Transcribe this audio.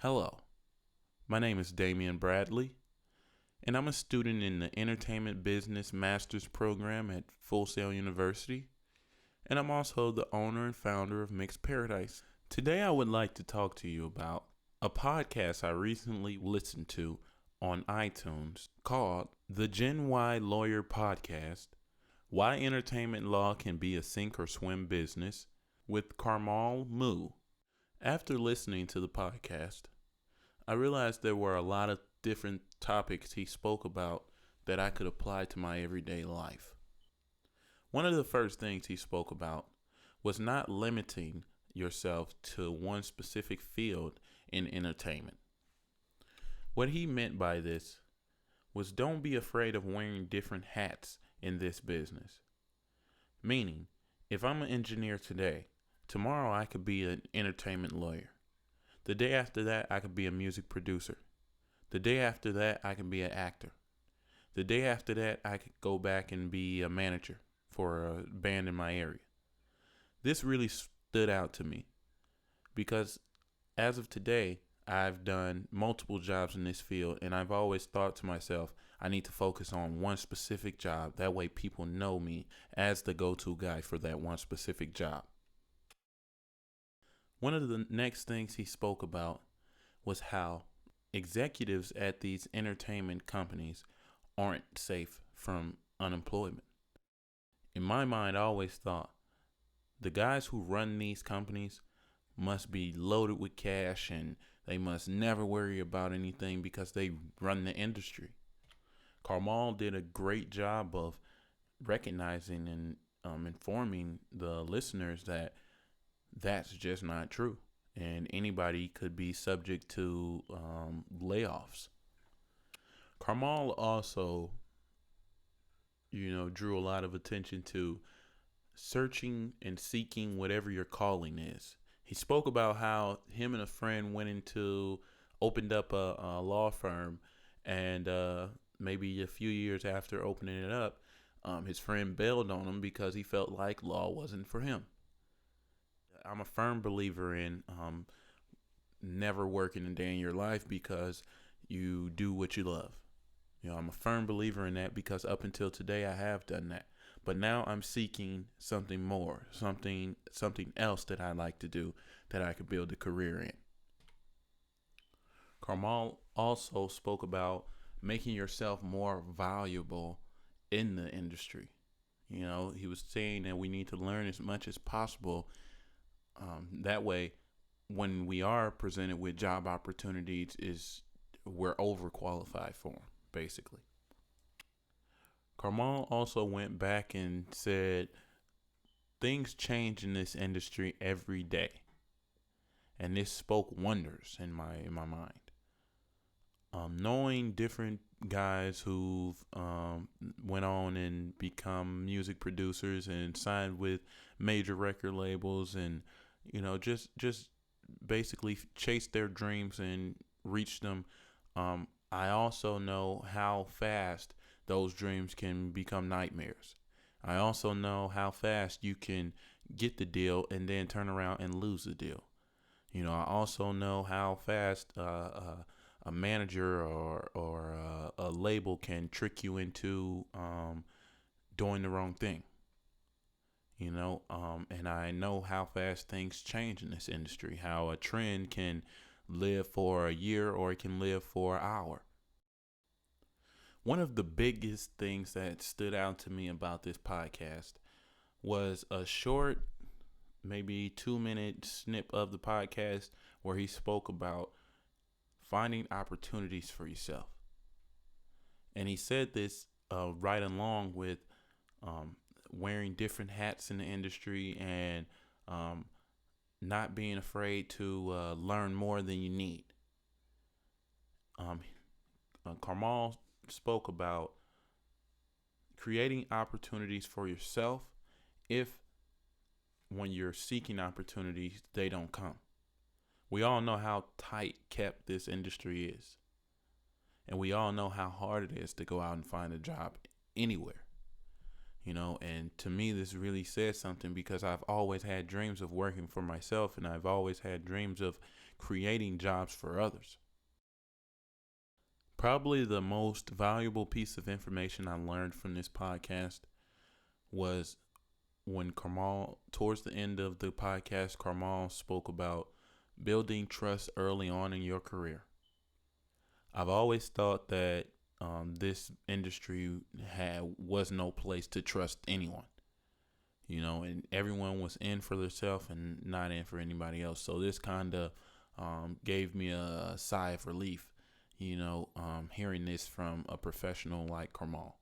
Hello, my name is Damian Bradley, and I'm a student in the Entertainment Business Master's Program at Full Sail University, and I'm also the owner and founder of Mixed Paradise. Today, I would like to talk to you about a podcast I recently listened to on iTunes called the Gen Y Lawyer Podcast: Why Entertainment Law Can Be a Sink or Swim Business with Karmal Moo. After listening to the podcast, I realized there were a lot of different topics he spoke about that I could apply to my everyday life. One of the first things he spoke about was not limiting yourself to one specific field in entertainment. What he meant by this was don't be afraid of wearing different hats in this business. Meaning, if I'm an engineer today, tomorrow I could be an entertainment lawyer. The day after that, I could be a music producer. The day after that, I can be an actor. The day after that, I could go back and be a manager for a band in my area. This really stood out to me because as of today, I've done multiple jobs in this field, and I've always thought to myself, I need to focus on one specific job. That way people know me as the go-to guy for that one specific job. One of the next things he spoke about was how executives at these entertainment companies aren't safe from unemployment. In my mind, I always thought the guys who run these companies must be loaded with cash and they must never worry about anything because they run the industry. Karmal did a great job of recognizing and informing the listeners that that's just not true, and anybody could be subject to layoffs. Karmal also, drew a lot of attention to searching and seeking whatever your calling is. He spoke about how him and a friend opened up a law firm, and maybe a few years after opening it up, his friend bailed on him because he felt like law wasn't for him. I'm a firm believer in never working a day in your life because you do what you love. I'm a firm believer in that because up until today I have done that. But now I'm seeking something more, something else that I like to do that I could build a career in. Karmal also spoke about making yourself more valuable in the industry. He was saying that we need to learn as much as possible. That way, when we are presented with job opportunities, we're overqualified for them, basically. Karmal also went back and said things change in this industry every day, and this spoke wonders in my mind. Knowing different guys who've went on and become music producers and signed with major record labels and just basically chase their dreams and reach them. I also know how fast those dreams can become nightmares. I also know how fast you can get the deal and then turn around and lose the deal. I also know how fast a manager or a label can trick you into doing the wrong thing. And I know how fast things change in this industry, how a trend can live for a year or it can live for an hour. One of the biggest things that stood out to me about this podcast was a short, maybe 2-minute snip of the podcast where he spoke about finding opportunities for yourself. And he said this right along with wearing different hats in the industry and not being afraid to learn more than you need. Karmal spoke about creating opportunities for yourself if when you're seeking opportunities, they don't come. We all know how tight kept this industry is. And we all know how hard it is to go out and find a job anywhere. And to me, this really says something because I've always had dreams of working for myself, and I've always had dreams of creating jobs for others. Probably the most valuable piece of information I learned from this podcast was when Karmal, towards the end of the podcast, Karmal spoke about building trust early on in your career. I've always thought that this industry was no place to trust anyone, and everyone was in for themselves and not in for anybody else. So this kind of gave me a sigh of relief, hearing this from a professional like Karmal.